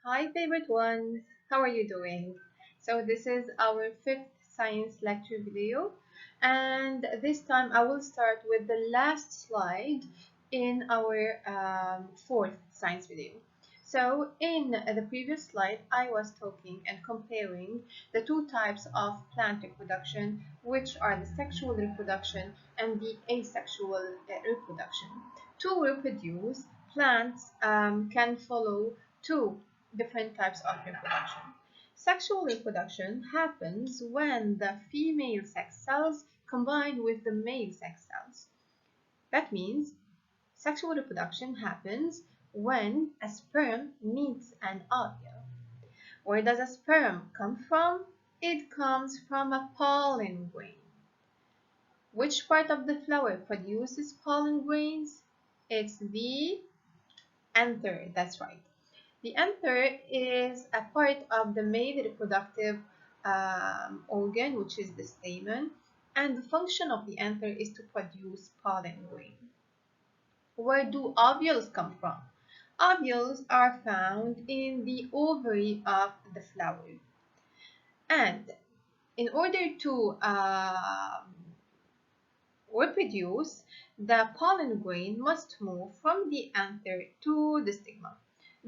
Hi, favorite ones. How are you doing? So this is our fifth science lecture video, and this time I will start with the last slide in our fourth science video. So in the previous slide, I was talking and comparing the two types of plant reproduction, which are the sexual reproduction and the asexual reproduction. To reproduce, plants can follow two different types of reproduction. Sexual reproduction happens when the female sex cells combine with the male sex cells. That means sexual reproduction happens when a sperm meets an ovule. Where does a sperm come from? It comes from a pollen grain. Which part of the flower produces pollen grains? It's the anther, that's right. The anther is a part of the male reproductive organ, which is the stamen, and the function of the anther is to produce pollen grain. Where do ovules come from? Ovules are found in the ovary of the flower. And in order to reproduce, the pollen grain must move from the anther to the stigma.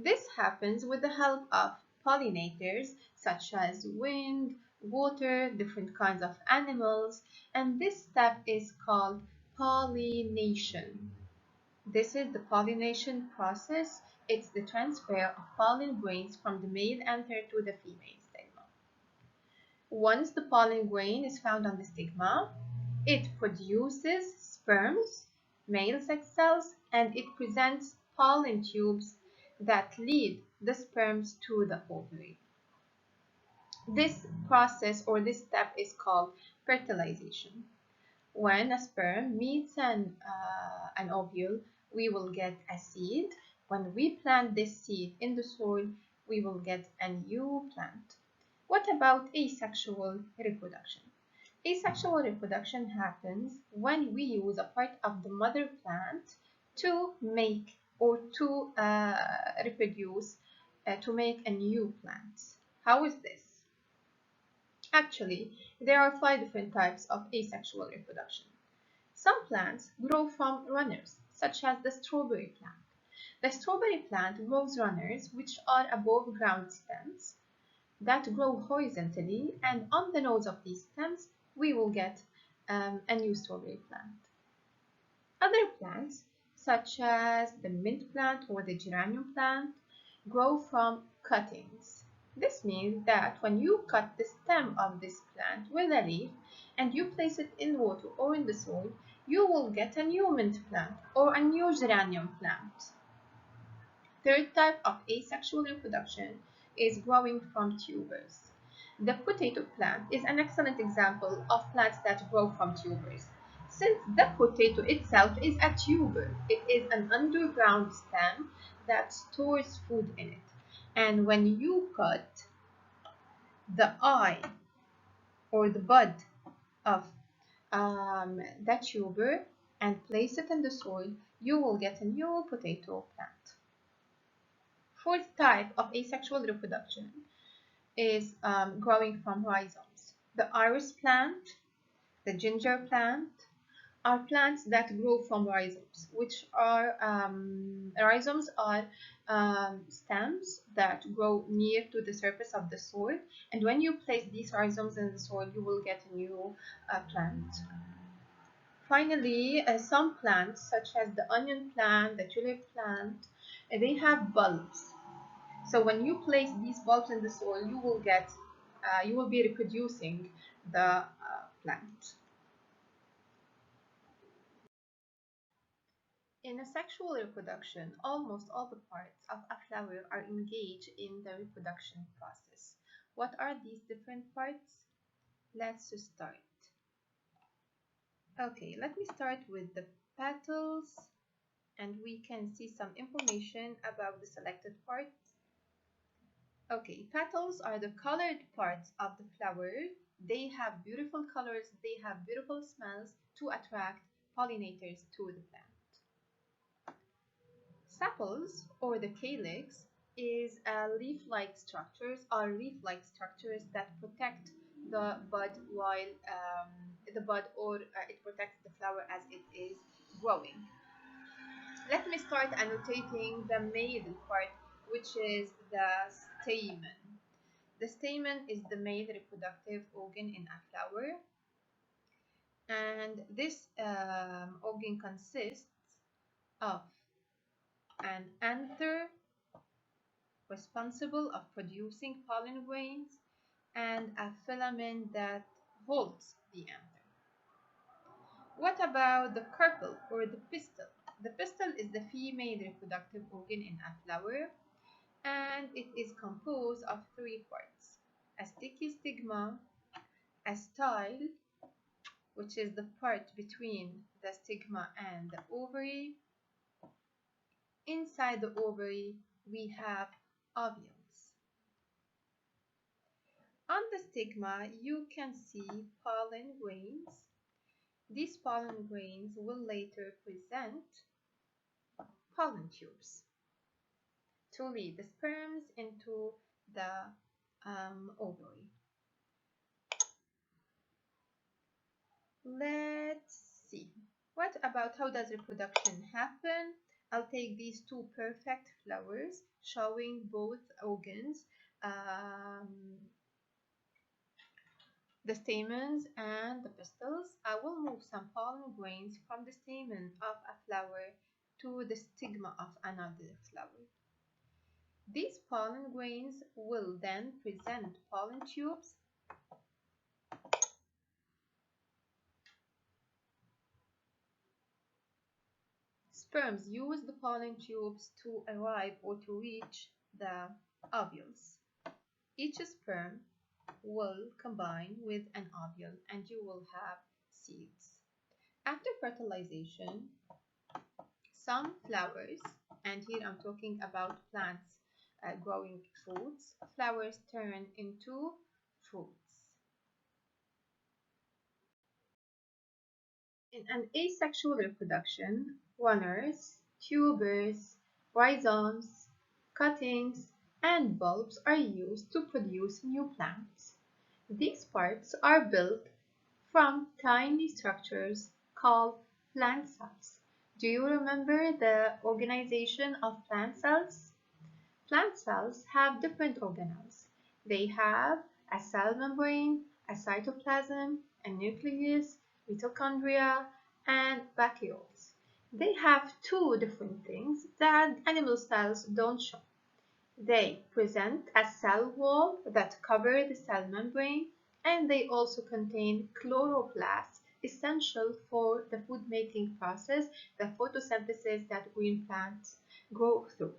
This happens with the help of pollinators such as wind, water, different kinds of animals, and this step is called pollination. This is the pollination process. It's the transfer of pollen grains from the male anther to the female stigma. Once the pollen grain is found on the stigma, it produces sperms, male sex cells, and it presents pollen tubes that lead the sperms to the ovary. This process or this step is called fertilization. When a sperm meets an ovule, we will get a seed. When we plant this seed in the soil, we will get a new plant. What about asexual reproduction? Asexual reproduction happens when we use a part of the mother plant to make or to reproduce, to make a new plant. How is this? Actually, there are 5 different types of asexual reproduction. Some plants grow from runners, such as the strawberry plant. The strawberry plant grows runners, which are above ground stems that grow horizontally, and on the nodes of these stems, we will get a new strawberry plant. Other plants, such as the mint plant or the geranium plant, grow from cuttings. This means that when you cut the stem of this plant with a leaf and you place it in water or in the soil, you will get a new mint plant or a new geranium plant. Third type of asexual reproduction is growing from tubers. The potato plant is an excellent example of plants that grow from tubers. Since the potato itself is a tuber, it is an underground stem that stores food in it. And when you cut the eye or the bud of that tuber and place it in the soil, you will get a new potato plant. Fourth type of asexual reproduction is growing from rhizomes. The iris plant, the ginger plant, are plants that grow from rhizomes, which are rhizomes are stems that grow near to the surface of the soil, and when you place these rhizomes in the soil, you will get a new plant. Finally, some plants, such as the onion plant, the tulip plant, they have bulbs. So when you place these bulbs in the soil, you will be reproducing the plant. In asexual reproduction, almost all the parts of a flower are engaged in the reproduction process. What are these different parts? Let's start. Okay, let me start with the petals, and we can see some information about the selected parts. Okay, petals are the colored parts of the flower. They have beautiful colors, they have beautiful smells to attract pollinators to the plant. Sepals, or the calyx, is leaf-like structures that protect the bud while it protects the flower as it is growing. Let me start annotating the male part, which is the stamen. The stamen is the male reproductive organ in a flower, and this organ consists of an anther responsible of producing pollen grains and a filament that holds the anther. What about the carpel or the pistil? The pistil is the female reproductive organ in a flower, and it is composed of three parts: a sticky stigma, a style, which is the part between the stigma and the ovary. Inside the ovary, we have ovules. On the stigma, you can see pollen grains. These pollen grains will later present pollen tubes to lead the sperms into the ovary. Let's see. What about how does reproduction happen? I'll take these two perfect flowers showing both organs, the stamens and the pistils. I will move some pollen grains from the stamen of a flower to the stigma of another flower. These pollen grains will then present pollen tubes. Sperms use the pollen tubes to arrive or to reach the ovules. Each sperm will combine with an ovule and you will have seeds. After fertilization, some flowers, and here I'm talking about plants growing fruits, flowers turn into fruits. In an asexual reproduction, runners, tubers, rhizomes, cuttings, and bulbs are used to produce new plants. These parts are built from tiny structures called plant cells. Do you remember the organization of plant cells? Plant cells have different organelles. They have a cell membrane, a cytoplasm, a nucleus, mitochondria, and vacuoles. They have two different things that animal cells don't show. They present a cell wall that covers the cell membrane, and they also contain chloroplasts, essential for the food-making process, the photosynthesis that green plants grow through.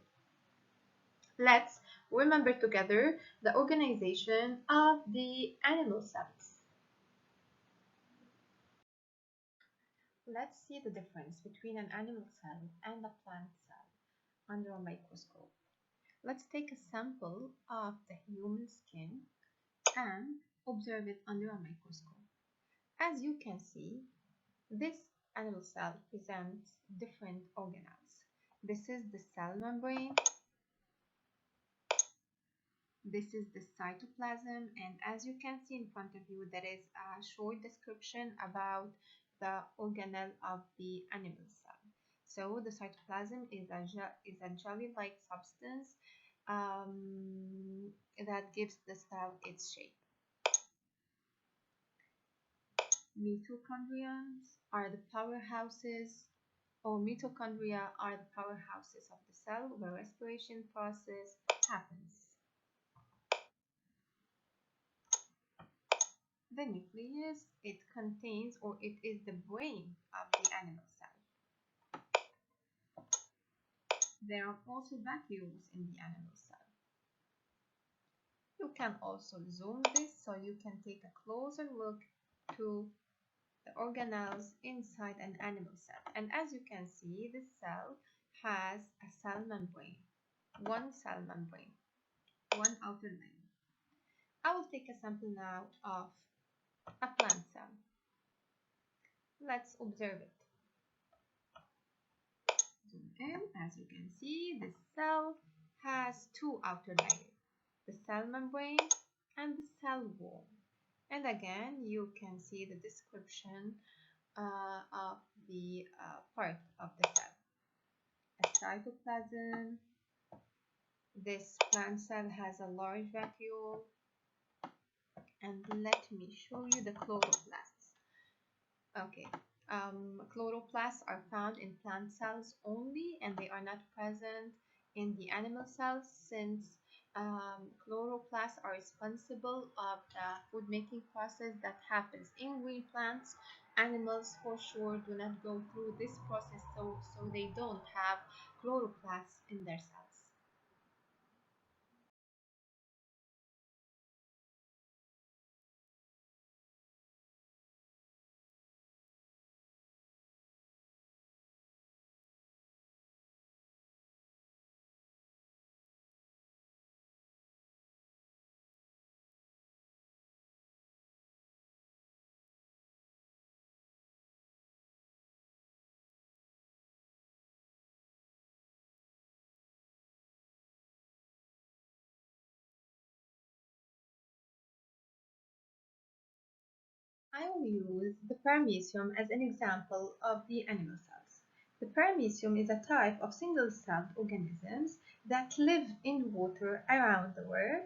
Let's remember together the organization of the animal cells. Let's see the difference between an animal cell and a plant cell under a microscope. Let's take a sample of the human skin and observe it under a microscope. As you can see, this animal cell presents different organelles. This is the cell membrane, this is the cytoplasm, and as you can see in front of you, there is a short description about the organelle of the animal cell. So the cytoplasm is a jelly-like substance that gives the cell its shape. Mitochondria are the powerhouses of the cell where respiration process happens. The nucleus, it contains or it is the brain of the animal cell. There are also vacuoles in the animal cell. You can also zoom this so you can take a closer look to the organelles inside an animal cell. And as you can see, this cell has a cell membrane, one cell membrane, one outer layer. I will take a sample now of a plant cell. Let's observe it. Zoom in. As you can see, this cell has two outer layer, the cell membrane, and the cell wall. And again, you can see the description of the part of the cell. A cytoplasm. This plant cell has a large vacuole. And let me show you the chloroplasts. Okay, chloroplasts are found in plant cells only, and they are not present in the animal cells, since chloroplasts are responsible of the food making process that happens in green plants. Animals for sure do not go through this process, so they don't have chloroplasts in their cells. I will use the paramecium as an example of the animal cells. The paramecium is a type of single-celled organisms that live in water around the world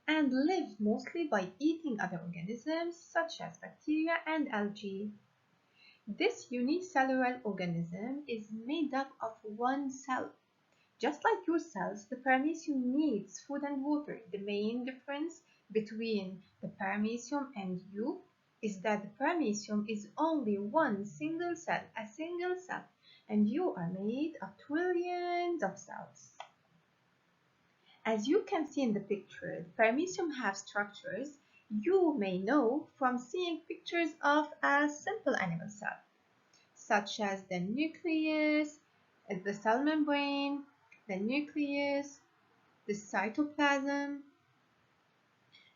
and live mostly by eating other organisms such as bacteria and algae. This unicellular organism is made up of one cell. Just like your cells, the paramecium needs food and water. The main difference between the paramecium and you is that the paramecium is only one single cell, a single cell, and you are made of trillions of cells. As you can see in the picture, the paramecium have structures you may know from seeing pictures of a simple animal cell, such as the nucleus, the cell membrane, the nucleus, the cytoplasm.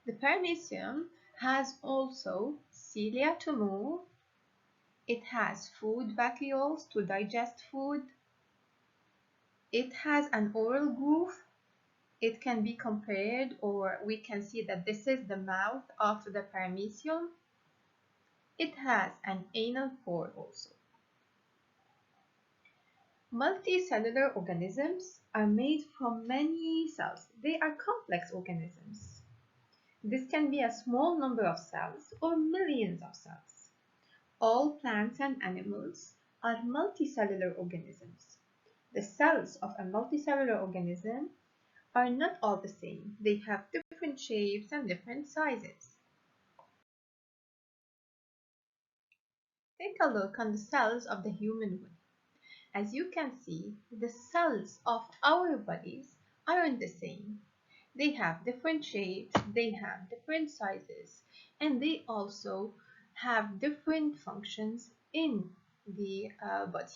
The paramecium has also cilia to move. It has food vacuoles to digest food. It has an oral groove. It can be compared, or we can see that this is the mouth of the paramecium. It has an anal pore also. Multicellular organisms are made from many cells. They are complex organisms. This can be a small number of cells or millions of cells. All plants and animals are multicellular organisms. The cells of a multicellular organism are not all the same. They have different shapes and different sizes. Take a look on the cells of the human body. As you can see, the cells of our bodies aren't the same. They have different shapes, they have different sizes, and they also have different functions in the body.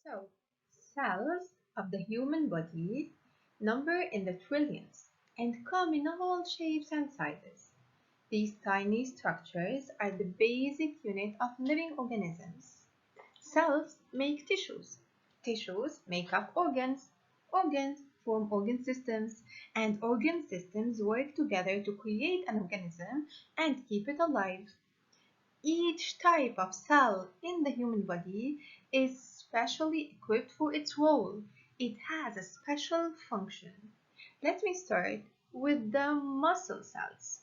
So, cells of the human body number in the trillions and come in all shapes and sizes. These tiny structures are the basic unit of living organisms. Cells make tissues. Tissues make up organs. Organs form organ systems, and organ systems work together to create an organism and keep it alive. Each type of cell in the human body is specially equipped for its role. It has a special function. Let me start with the muscle cells.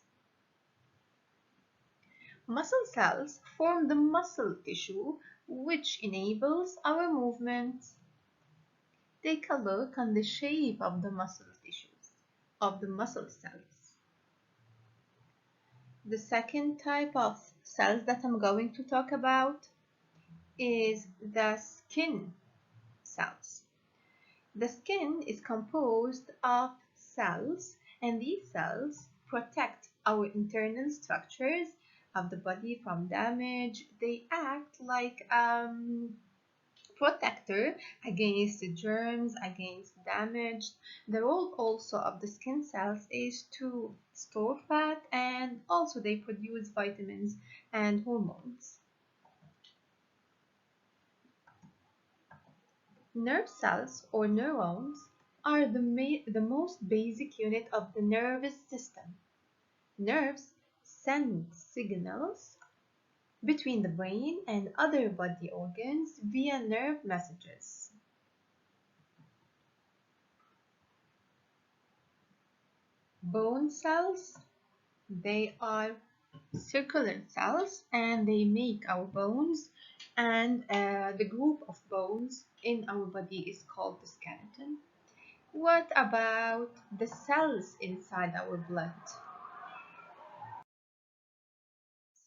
Muscle cells form the muscle tissue which enables our movement. Take a look on the shape of the muscle tissues, of the muscle cells. The second type of cells that I'm going to talk about is the skin cells. The skin is composed of cells, and these cells protect our internal structures of the body from damage. They act like protector against germs, against damage. The role also of the skin cells is to store fat, and also they produce vitamins and hormones. Nerve cells or neurons are the most basic unit of the nervous system. Nerves send signals between the brain and other body organs via nerve messages. Bone cells, they are circular cells and they make our bones, and the group of bones in our body is called the skeleton. What about the cells inside our blood?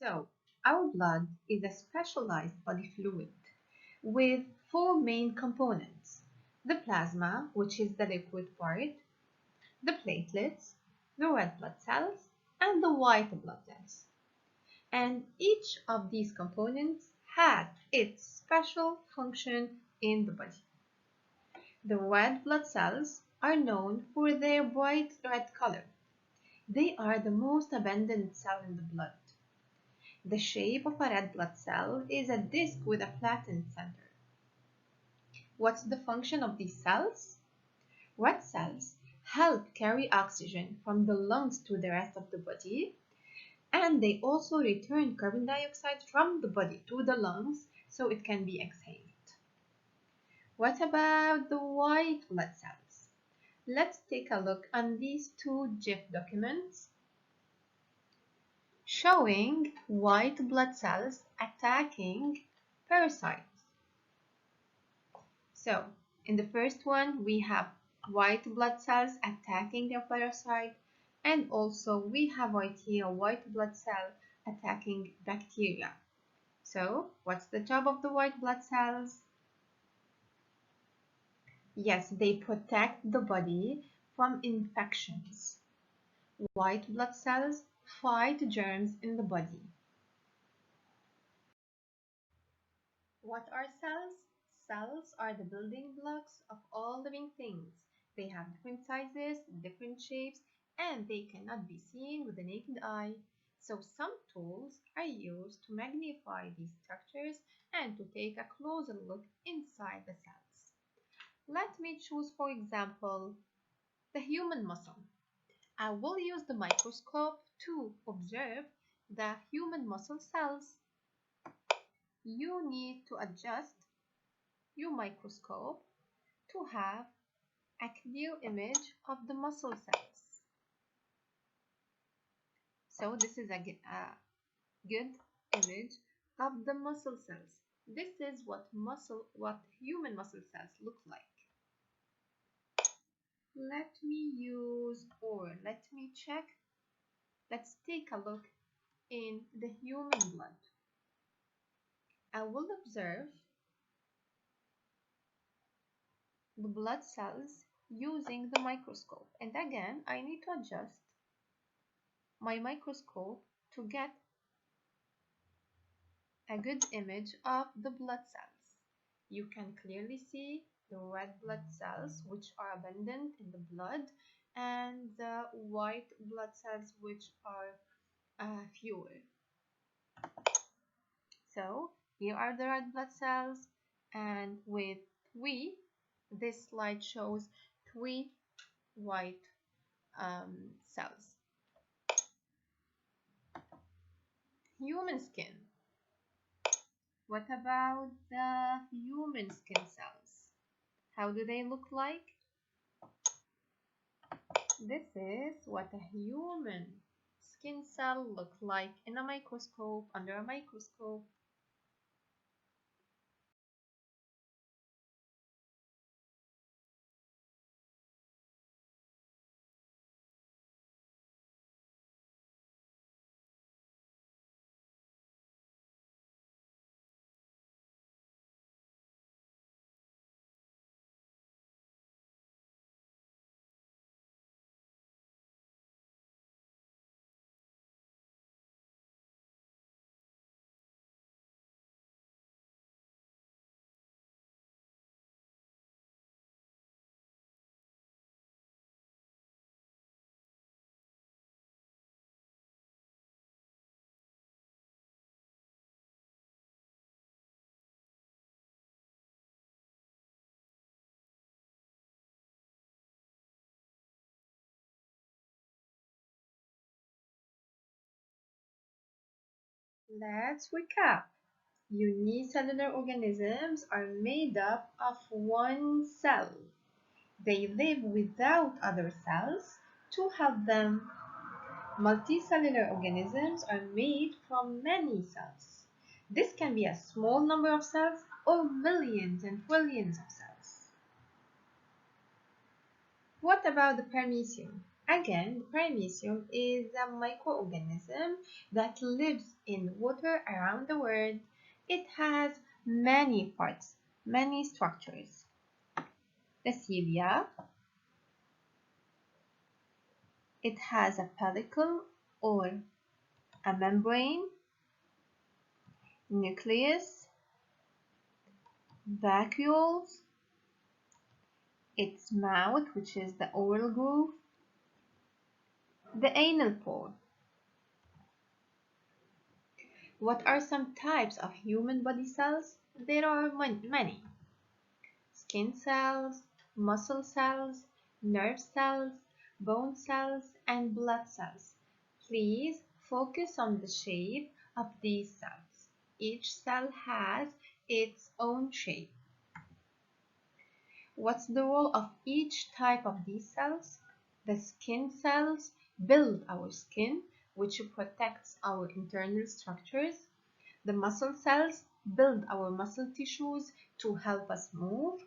So, our blood is a specialized body fluid with four main components: the plasma, which is the liquid part, the platelets, the red blood cells, and the white blood cells. And each of these components has its special function in the body. The red blood cells are known for their bright red color. They are the most abundant cell in the blood. The shape of a red blood cell is a disc with a flattened center. What's the function of these cells? Red cells help carry oxygen from the lungs to the rest of the body, and they also return carbon dioxide from the body to the lungs so it can be exhaled. What about the white blood cells? Let's take a look on these two GIF documents showing white blood cells attacking parasites. So, in the first one, we have white blood cells attacking the parasite, and also we have right here a white blood cell attacking bacteria. So, what's the job of the white blood cells? Yes, they protect the body from infections. White blood cells fight germs in the body. What are cells? Cells are the building blocks of all living things. They have different sizes, different shapes, and they cannot be seen with the naked eye. So some tools are used to magnify these structures and to take a closer look inside the cells. Let me choose, for example, the human muscle. I will use the microscope to observe the human muscle cells. You need to adjust your microscope to have a clear image of the muscle cells. So this is a good image of the muscle cells. This is what human muscle cells look like. Let me check. Let's take a look in the human blood. I will observe the blood cells using the microscope. And again, I need to adjust my microscope to get a good image of the blood cells. You can clearly see the red blood cells, which are abundant in the blood, and the white blood cells, which are fewer. So here are the red blood cells, and with this slide shows three white cells. Human skin. What about the human skin cells? How do they look like? This is what a human skin cell looks like in a microscope, under a microscope. Let's recap. Unicellular organisms are made up of one cell. They live without other cells to help them. Multicellular organisms are made from many cells. This can be a small number of cells or millions and trillions of cells. What about the paramecium? Again, the paramecium is a microorganism that lives in water around the world. It has many parts, many structures. The cilia, it has a pellicle or a membrane, nucleus, vacuoles, its mouth, which is the oral groove, the anal pore. What are some types of human body cells? There are many. Skin cells, muscle cells, nerve cells, bone cells, and blood cells. Please focus on the shape of these cells. Each cell has its own shape. What's the role of each type of these cells? The skin cells build our skin, which protects our internal structures. The muscle cells build our muscle tissues to help us move.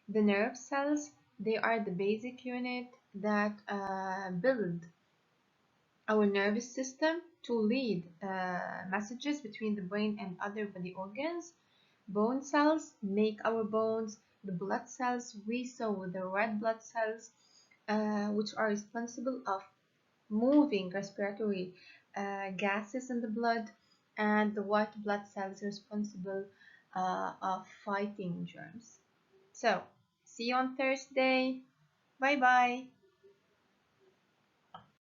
The nerve cells, they are the basic unit that build our nervous system to lead messages between the brain and other body organs. Bone cells make our bones. The blood cells, we saw the red blood cells, which are responsible of moving respiratory gases in the blood, and the white blood cells responsible of fighting germs. So, see you on Thursday. Bye bye.